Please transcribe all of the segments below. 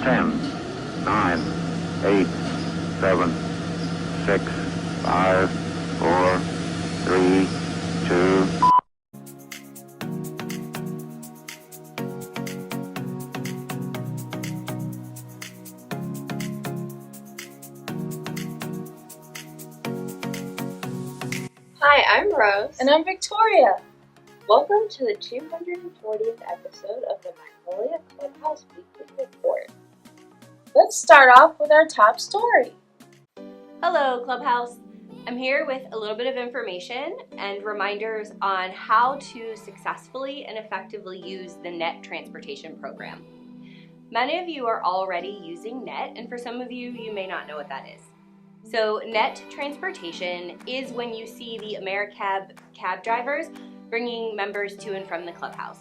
10, 9, 8, 7, 6, 5, 4, 3, 2. Hi, I'm Rose. And I'm Victoria. Welcome to the 240th episode of the Magnolia Clubhouse Weekly Report. Let's start off with our top story. Hello, Clubhouse. I'm here with a little bit of information and reminders on how to successfully and effectively use the NET transportation program. Many of you are already using NET, and for some of you, you may not know what that is. So NET transportation is when you see the AmeriCab cab drivers bringing members to and from the clubhouse.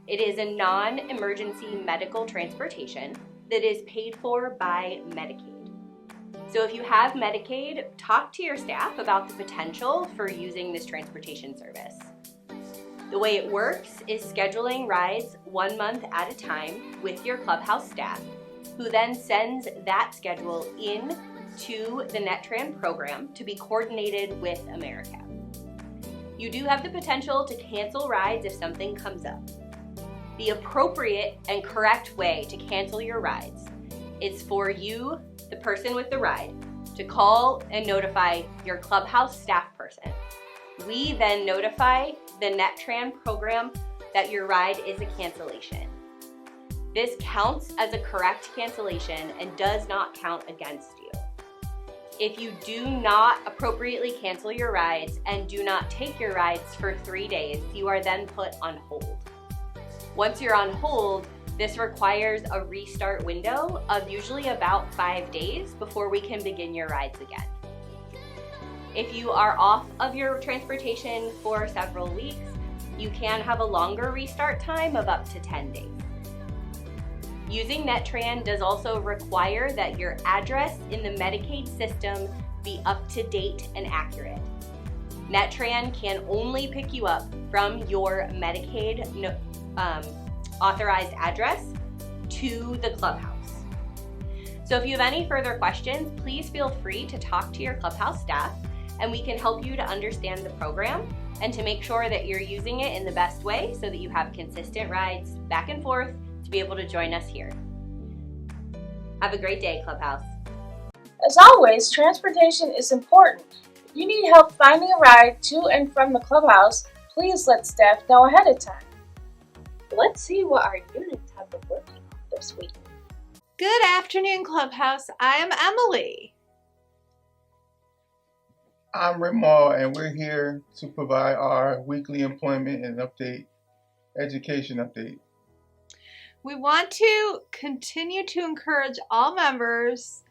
It is a non-emergency medical transportation that is paid for by Medicaid. So if you have Medicaid, talk to your staff about the potential for using this transportation service. The way it works is scheduling rides 1 month at a time with your clubhouse staff, who then sends that schedule in to the NetTran program to be coordinated with AmeriCab. You do have the potential to cancel rides if something comes up. The appropriate and correct way to cancel your rides is for you, the person with the ride, to call and notify your clubhouse staff person. We then notify the NetTran program that your ride is a cancellation. This counts as a correct cancellation and does not count against you. If you do not appropriately cancel your rides and do not take your rides for 3 days, you are then put on hold. Once you're on hold, this requires a restart window of usually about 5 days before we can begin your rides again. If you are off of your transportation for several weeks, you can have a longer restart time of up to 10 days. Using NetTran does also require that your address in the Medicaid system be up to date and accurate. NetTran can only pick you up from your Medicaid authorized address to the clubhouse. So if you have any further questions, please feel free to talk to your clubhouse staff, and we can help you to understand the program and to make sure that you're using it in the best way so that you have consistent rides back and forth to be able to join us here. Have a great day, Clubhouse. As always, transportation is important. If you need help finding a ride to and from the clubhouse, please let staff know ahead of time. Let's see what our units have been working on this week. Good afternoon, Clubhouse. I am Emily. I'm Ramal, and we're here to provide our weekly employment and education update. We want to continue to encourage all members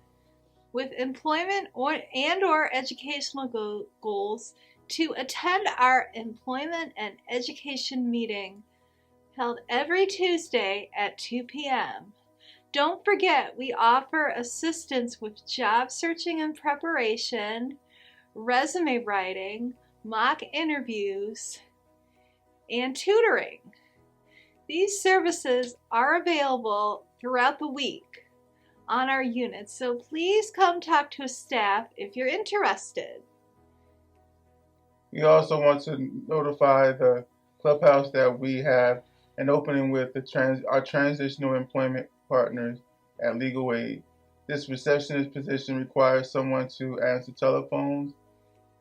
with employment or educational goals to attend our employment and education meeting held every Tuesday at 2 p.m. Don't forget, we offer assistance with job searching and preparation, resume writing, mock interviews, and tutoring. These services are available throughout the week on our units, so please come talk to staff if you're interested. We also want to notify the clubhouse that we have an opening with our transitional employment partners at Legal Aid. This receptionist position requires someone to answer telephones,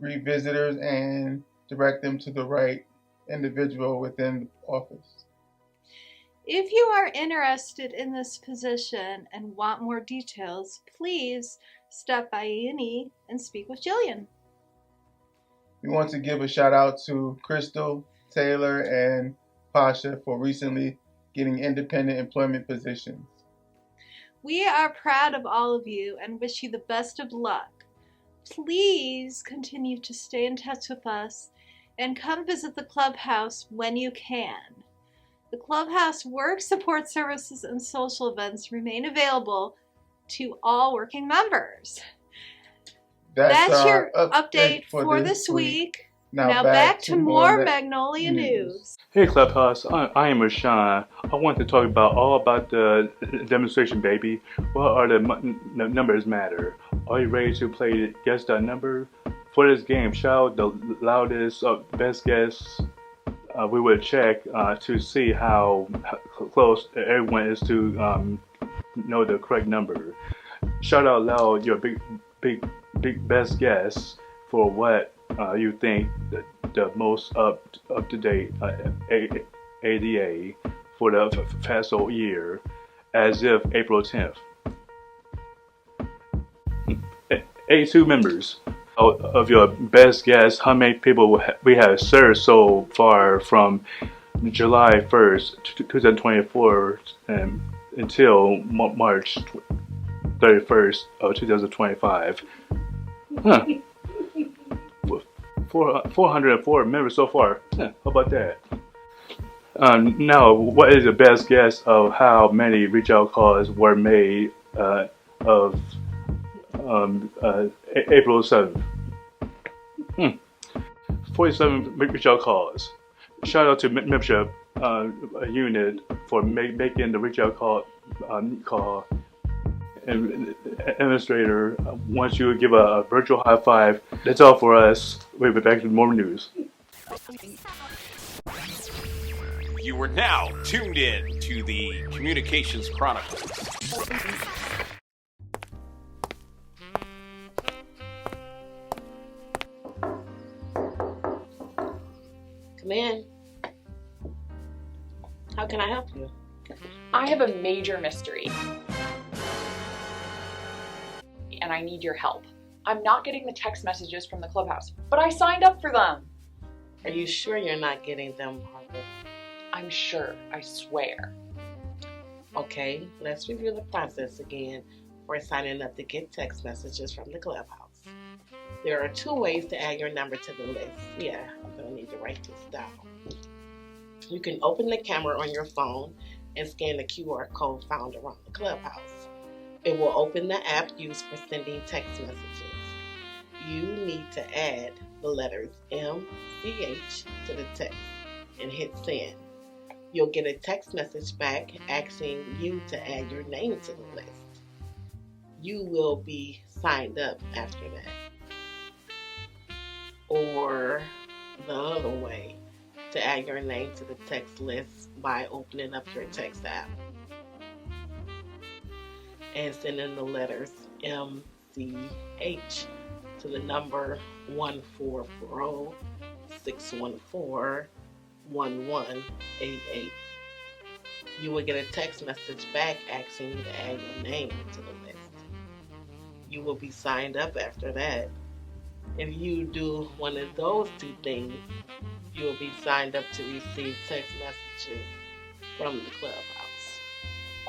greet visitors, and direct them to the right individual within the office. If you are interested in this position and want more details, please stop by A&E and speak with Jillian. We want to give a shout out to Crystal, Taylor, and Pasha for recently getting independent employment positions. We are proud of all of you and wish you the best of luck. Please continue to stay in touch with us and come visit the clubhouse when you can. The clubhouse work support services and social events remain available to all working members. That's your update for this week. Now back to more Ma- Magnolia news. Hey Clubhouse, I am Rashawn. I want to talk all about the demonstration, baby. What are the numbers matter? Are you ready to play Guess That Number? For this game, shout the loudest, best guess. We will check to see how close everyone is to know the correct number. Shout out loud your big best guess for what you think the most up to date ADA for the past whole year, as if April 10th. 82 members. Of your best guess, how many people we have served so far from July 1st, 2024 until March 31st of 2025? Huh. 404 members so far. How about that? Now, what is the best guess of how many reach out calls were made of April 7th? 47 reach out calls. Shout out to membership unit for making the reach out call. And administrator, wants you to give a virtual high five. That's all for us. We'll be back with more news. You are now tuned in to the Communications Chronicles. Come in. How can I help you? I have a major mystery, and I need your help. I'm not getting the text messages from the clubhouse, but I signed up for them. Are you sure you're not getting them, Harper? I'm sure, I swear. Okay, let's review the process again for signing up to get text messages from the clubhouse. There are 2 ways to add your number to the list. Yeah, I'm going to need to write this down. You can open the camera on your phone and scan the QR code found around the clubhouse. It will open the app used for sending text messages. You need to add the letters MCH to the text and hit send. You'll get a text message back asking you to add your name to the list. You will be signed up after that. Or the other way, to add your name to the text list by opening up your text app and sending the letters MCH to the number 1-440-614-1188. You will get a text message back asking you to add your name to the list. You will be signed up after that. If you do one of those 2 things, you will be signed up to receive text messages from the clubhouse.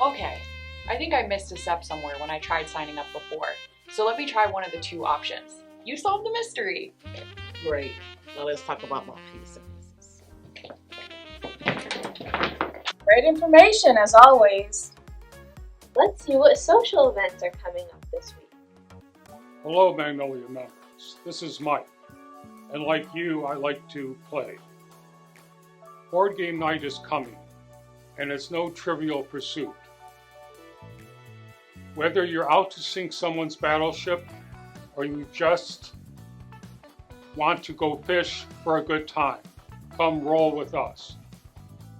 Okay, I think I missed a step somewhere when I tried signing up before. So let me try one of the 2 options. You solved the mystery. Great. Now let's talk about my piece of business. Great information as always. Let's see what social events are coming up this week. Hello, Magnolia members. This is Mike. And like you, I like to play. Board game night is coming, and it's no trivial pursuit. Whether you're out to sink someone's battleship or you just want to go fish for a good time, come roll with us.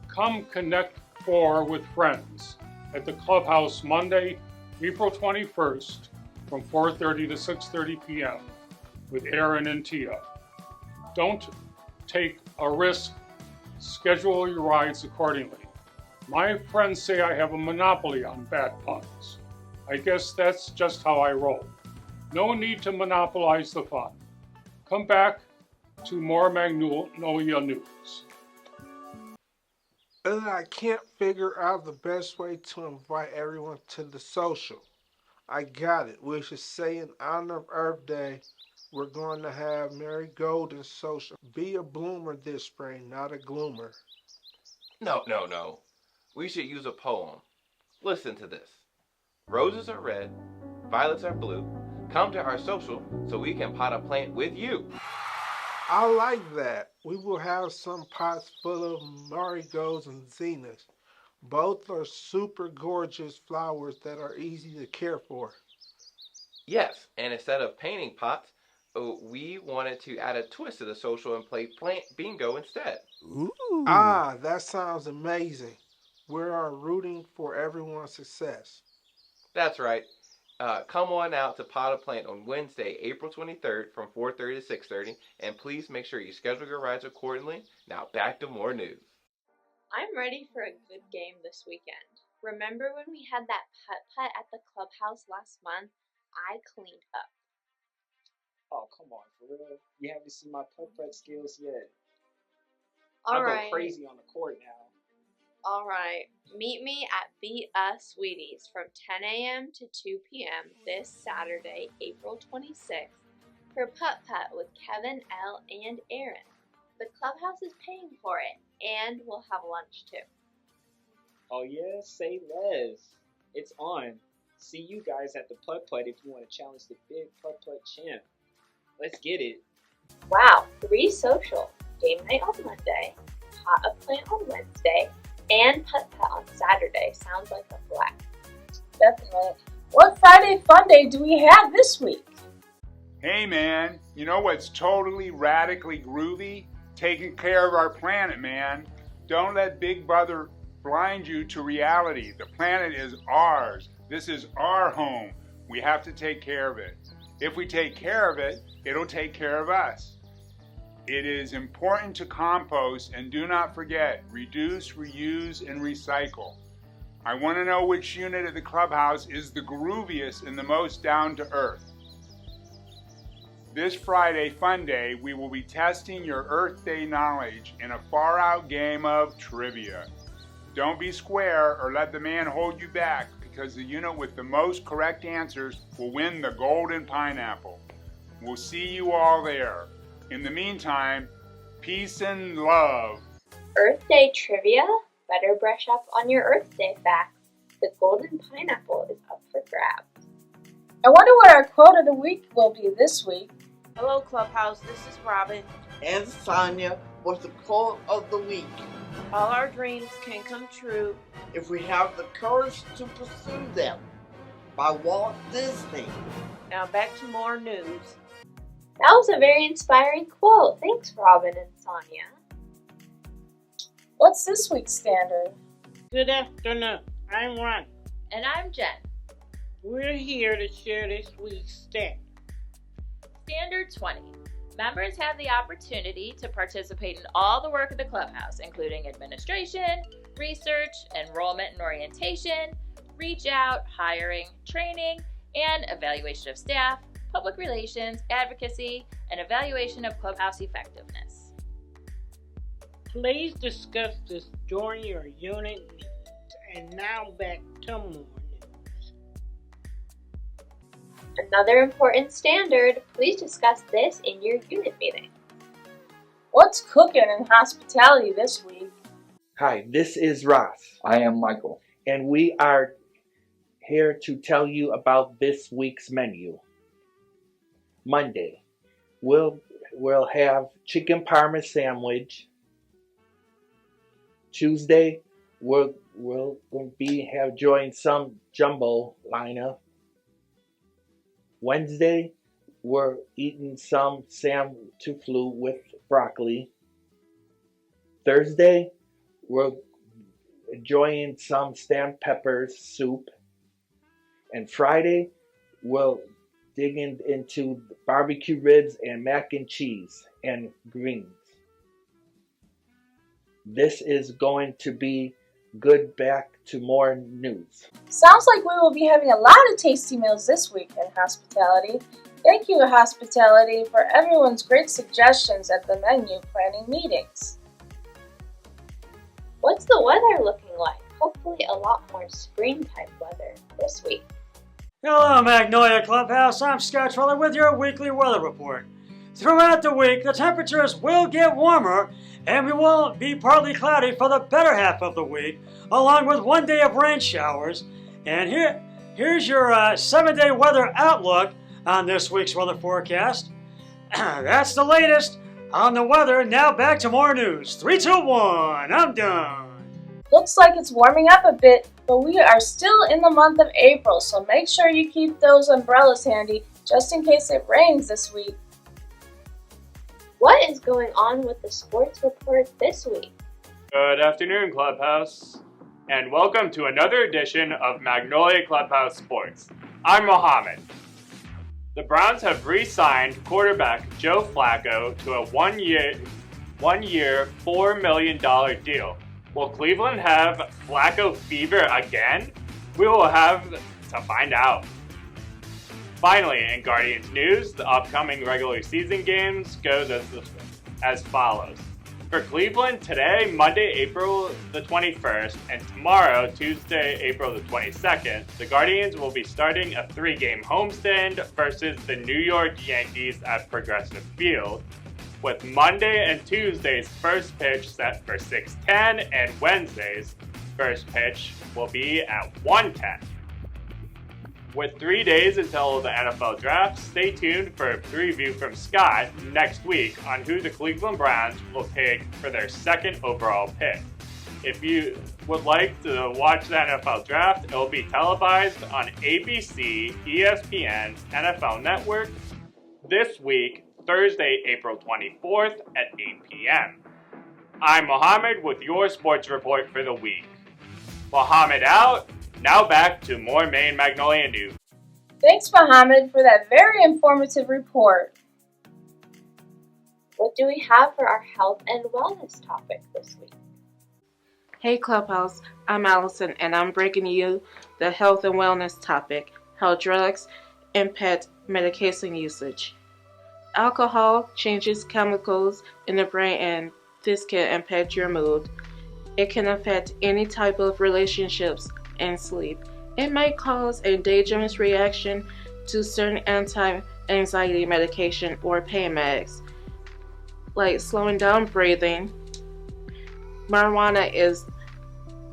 Come connect with friends at the clubhouse Monday, April 21st from 4:30 to 6:30 p.m. with Aaron and Tia. Don't take a risk. Schedule your rides accordingly. My friends say I have a monopoly on bad puns. I guess that's just how I roll. No need to monopolize the fun. Come back to more Magnolia news. I can't figure out the best way to invite everyone to the social. I got it. We should say in honor of Earth Day, we're going to have Mary Golden social. Be a bloomer this spring, not a gloomer. No. We should use a poem. Listen to this. Roses are red, violets are blue. Come to our social so we can pot a plant with you. I like that. We will have some pots full of marigolds and zinnias. Both are super gorgeous flowers that are easy to care for. Yes, and instead of painting pots, we wanted to add a twist to the social and play plant bingo instead. Ooh. Ah, that sounds amazing. We are rooting for everyone's success. That's right. Come on out to Pot a Plant on Wednesday, April 23rd from 4:30 to 6:30, and please make sure you schedule your rides accordingly. Now back to more news. I'm ready for a good game this weekend. Remember when we had that putt-putt at the clubhouse last month? I cleaned up. Oh, come on, for real? You haven't seen my putt-putt skills yet. All I'll right. go crazy on the court now. All right. Meet me at Beat Us Sweeties from 10 a.m. to 2 p.m. this Saturday, April 26th, for putt-putt with Kevin, L, and Aaron. The clubhouse is paying for it, and we'll have lunch too. Oh yeah? Say less. It's on. See you guys at the putt-putt if you want to challenge the big putt-putt champ. Let's get it. Wow, 3 social. Game night on Monday, Pot a Plant on Wednesday, and putt-putt on Saturday. Sounds like a blast. Definitely. What Friday fun day do we have this week? Hey man, you know what's totally radically groovy? Taking care of our planet, man. Don't let Big Brother blind you to reality. The planet is ours. This is our home. We have to take care of it. If we take care of it, it'll take care of us. It is important to compost, and do not forget, reduce, reuse, and recycle. I want to know which unit of the clubhouse is the grooviest and the most down to earth. This Friday Fun Day, we will be testing your Earth Day knowledge in a far-out game of trivia. Don't be square or let the man hold you back, because the unit with the most correct answers will win the golden pineapple. We'll see you all there. In the meantime, peace and love. Earth Day trivia? Better brush up on your Earth Day facts. The golden pineapple is up for grabs. I wonder what our quote of the week will be this week. Hello, Clubhouse. This is Robin. And Sonia with the quote of the week. All our dreams can come true if we have the courage to pursue them. By Walt Disney. Now back to more news. That was a very inspiring quote. Thanks, Robin and Sonia. What's this week's standard? Good afternoon. I'm Ron. And I'm Jen. We're here to share this week's standard. Standard 20. Members have the opportunity to participate in all the work of the clubhouse, including administration, research, enrollment and orientation, reach out, hiring, training, and evaluation of staff, public relations, advocacy, and evaluation of clubhouse effectiveness. Please discuss this during your unit meetings. And now back to more news. Another important standard, please discuss this in your unit meeting. What's cooking in hospitality this week? Hi, this is Ross. I am Michael. And we are here to tell you about this week's menu. Monday, we'll have chicken parma sandwich. Tuesday, we'll have joined some jumbo lineup. Wednesday, we're eating some Sam Touflu with broccoli. Thursday, we're enjoying some stamp peppers soup. And Friday, we'll dig into barbecue ribs and mac and cheese and greens. This is going to be good. Back to more news. Sounds like we will be having a lot of tasty meals this week in hospitality. Thank you, hospitality, for everyone's great suggestions at the menu planning meetings. What's the weather looking like? Hopefully a lot more spring-type weather this week. Hello, Magnolia Clubhouse. I'm Scott Troller with your weekly weather report. Throughout the week, the temperatures will get warmer, and we will be partly cloudy for the better half of the week, along with one day of rain showers. And here's your 7-day weather outlook on this week's weather forecast. That's the latest. On the weather, now back to more news. 3, 2, 1, I'm done. Looks like it's warming up a bit, but we are still in the month of April, so make sure you keep those umbrellas handy just in case it rains this week. What is going on with the sports report this week? Good afternoon, Clubhouse, and welcome to another edition of Magnolia Clubhouse Sports. I'm Mohammed. The Browns have re-signed quarterback Joe Flacco to a one-year, $4 million deal. Will Cleveland have Flacco fever again? We will have to find out. Finally, in Guardians news, the upcoming regular season games goes as follows. For Cleveland, today, Monday, April the 21st, and tomorrow, Tuesday, April the 22nd, the Guardians will be starting a 3-game homestand versus the New York Yankees at Progressive Field, with Monday and Tuesday's first pitch set for 6:10, and Wednesday's first pitch will be at 1:10. With 3 days until the NFL draft, stay tuned for a preview from Scott next week on who the Cleveland Browns will pick for their second overall pick. If you would like to watch the NFL draft, it will be televised on ABC, ESPN, NFL Network this week, Thursday, April 24th at 8 p.m. I'm Mohammed with your sports report for the week. Mohammed out. Now back to more Maine Magnolia news. Thanks, Mohammed, for that very informative report. What do we have for our health and wellness topic this week? Hey Clubhouse, I'm Allison and I'm bringing you the health and wellness topic, how drugs impact medication usage. Alcohol changes chemicals in the brain and this can impact your mood. It can affect any type of relationships and sleep. It may cause a dangerous reaction to certain anti-anxiety medication or pain meds, like slowing down breathing. Marijuana is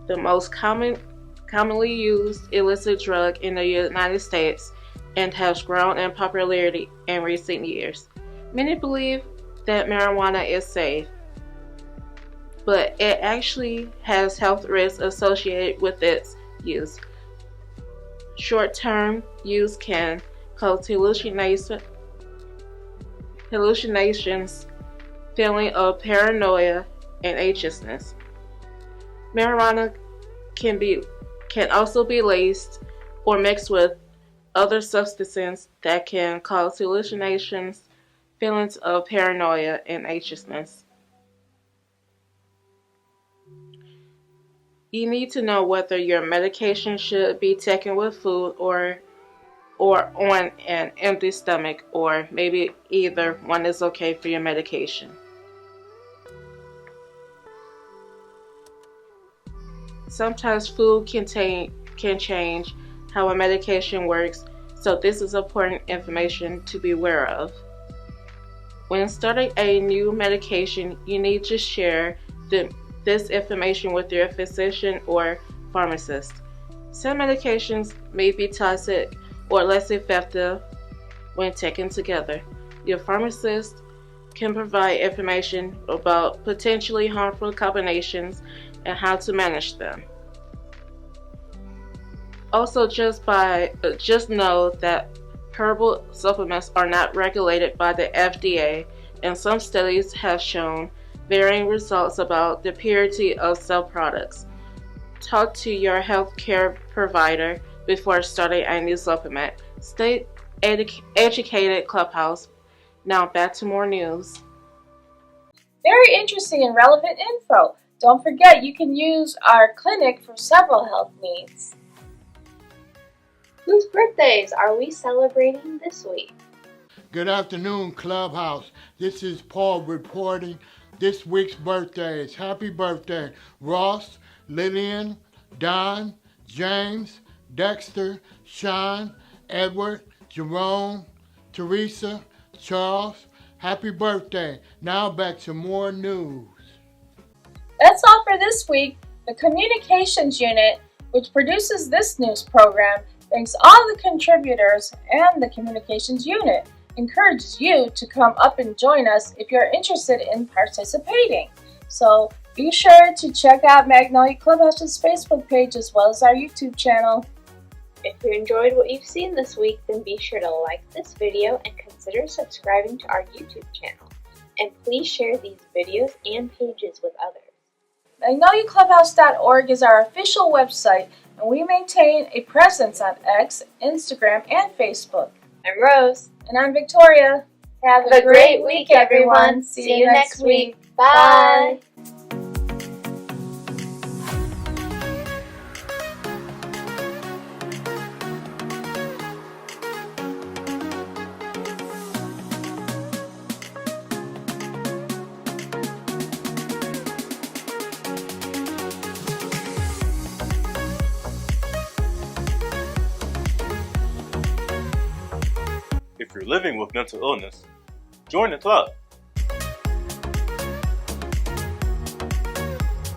the most commonly used illicit drug in the United States and has grown in popularity in recent years. Many believe that marijuana is safe, but it actually has health risks associated with its use. Short-term use can cause hallucinations, feeling of paranoia, and anxiousness. Marijuana can also be laced or mixed with other substances that can cause hallucinations, feelings of paranoia, and anxiousness. You need to know whether your medication should be taken with food or on an empty stomach, or maybe either one is okay for your medication. Sometimes food can change how a medication works, so this is important information to be aware of. When starting a new medication, you need to share this information with your physician or pharmacist. Some medications may be toxic or less effective when taken together. Your pharmacist can provide information about potentially harmful combinations and how to manage them. Also, just know that herbal supplements are not regulated by the FDA, and some studies have shown varying results about the purity of some products. Talk to your healthcare provider before starting a new supplement. Stay educated, Clubhouse. Now back to more news. Very interesting and relevant info. Don't forget you can use our clinic for several health needs. Whose birthdays are we celebrating this week? Good afternoon, Clubhouse. This is Paul reporting this week's birthdays. Happy birthday, Ross, Lillian, Don, James, Dexter, Sean, Edward, Jerome, Teresa, Charles. Happy birthday. Now back to more news. That's all for this week. The Communications Unit, which produces this news program, thanks all the contributors and the Communications Unit. encourages you to come up and join us if you're interested in participating. So be sure to check out Magnolia Clubhouse's Facebook page as well as our YouTube channel. If you enjoyed what you've seen this week, then be sure to like this video and consider subscribing to our YouTube channel. And please share these videos and pages with others. MagnoliaClubhouse.org is our official website, and we maintain a presence on X, Instagram, and Facebook. I'm Rose. And I'm Victoria. Have a great week, everyone. See you next week. Bye. If you're living with mental illness, join the club.